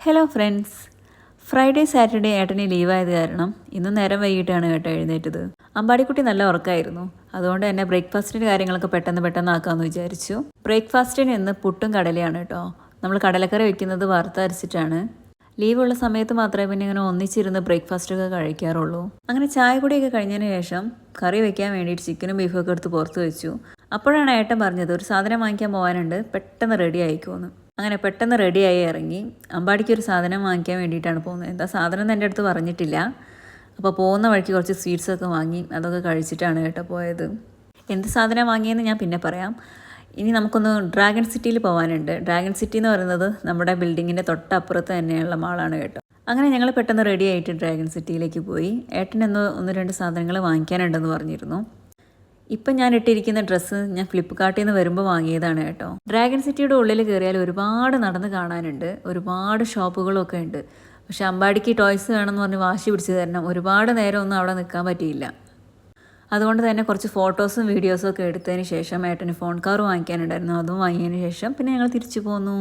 Hello friends, Friday Saturday ഏട്ടന് ലീവായത് കാരണം ഇന്ന് നേരം വൈകിട്ടാണ് കേട്ടോ എഴുന്നേറ്റത്. അമ്പാടിക്കുട്ടി നല്ല ഉറക്കമായിരുന്നു. അതുകൊണ്ട് തന്നെ ബ്രേക്ക്ഫാസ്റ്റിൻ്റെ കാര്യങ്ങളൊക്കെ പെട്ടെന്ന് ആക്കാമെന്ന് വിചാരിച്ചു. ബ്രേക്ക്ഫാസ്റ്റിന് ഇന്ന് പുട്ടും കടലയാണ് കേട്ടോ. നമ്മൾ കടലക്കറി വയ്ക്കുന്നത് വറുത്തരച്ചിട്ടാണ്. ലീവുള്ള സമയത്ത് മാത്രമേ പിന്നെ ഇങ്ങനെ ഒന്നിച്ചിരുന്ന് ബ്രേക്ക്ഫാസ്റ്റൊക്കെ കഴിക്കാറുള്ളൂ. അങ്ങനെ ചായ കൂടിയൊക്കെ കഴിഞ്ഞതിന് ശേഷം കറി വയ്ക്കാൻ വേണ്ടിയിട്ട് ചിക്കനും ബീഫും ഒക്കെ എടുത്ത് പുറത്ത് വെച്ചു. അപ്പോഴാണ് ഏട്ടൻ പറഞ്ഞത് ഒരു സാധനം വാങ്ങിക്കാൻ പോകാനുണ്ട്, പെട്ടെന്ന് റെഡി ആയിക്കോന്ന്. അങ്ങനെ പെട്ടെന്ന് റെഡിയായി ഇറങ്ങി. അമ്പാടിക്ക് ഒരു സാധനം വാങ്ങിക്കാൻ വേണ്ടിയിട്ടാണ് പോകുന്നത്. എന്താ സാധനം എന്ന് എൻ്റെ അടുത്ത് പറഞ്ഞിട്ടില്ല. അപ്പോൾ പോകുന്ന വഴിക്ക് കുറച്ച് സ്വീറ്റ്സൊക്കെ വാങ്ങി അതൊക്കെ കഴിച്ചിട്ടാണ് കേട്ടോ പോയത്. എന്ത് സാധനം വാങ്ങിയെന്ന് ഞാൻ പിന്നെ പറയാം. ഇനി നമുക്കൊന്ന് ഡ്രാഗൺ സിറ്റിയിൽ പോകാനുണ്ട്. ഡ്രാഗൺ സിറ്റി എന്ന് പറയുന്നത് നമ്മുടെ ബിൽഡിങ്ങിൻ്റെ തൊട്ടപ്പുറത്ത് തന്നെയുള്ള മാളാണ് കേട്ടോ. അങ്ങനെ ഞങ്ങൾ പെട്ടെന്ന് റെഡി ആയിട്ട് ഡ്രാഗൺ സിറ്റിയിലേക്ക് പോയി. ഏട്ടൻ ഒന്ന് രണ്ട് സാധനങ്ങൾ വാങ്ങിക്കാനുണ്ടെന്ന് പറഞ്ഞിരുന്നു. ഇപ്പം ഞാൻ ഇട്ടിരിക്കുന്ന ഡ്രസ്സ് ഞാൻ ഫ്ലിപ്പ്കാർട്ടിൽ നിന്ന് വരുമ്പോൾ വാങ്ങിയതാണ് കേട്ടോ. ഡ്രാഗൺ സിറ്റിയുടെ ഉള്ളിൽ കയറിയാൽ ഒരുപാട് നടന്ന് കാണാനുണ്ട്, ഒരുപാട് ഷോപ്പുകളൊക്കെ ഉണ്ട്. പക്ഷെ അമ്പാടിക്ക് ടോയ്സ് വേണമെന്ന് പറഞ്ഞ് വാശി പിടിച്ച് തരണം. ഒരുപാട് നേരം ഒന്നും അവിടെ നിൽക്കാൻ പറ്റിയില്ല. അതുകൊണ്ട് തന്നെ കുറച്ച് ഫോട്ടോസും വീഡിയോസും ഒക്കെ എടുത്തതിന് ശേഷം ഏട്ടന് ഫോൺ കവർ വാങ്ങിക്കാനുണ്ടായിരുന്നു. അതും വാങ്ങിയതിന് ശേഷം പിന്നെ ഞങ്ങൾ തിരിച്ചു പോന്നു.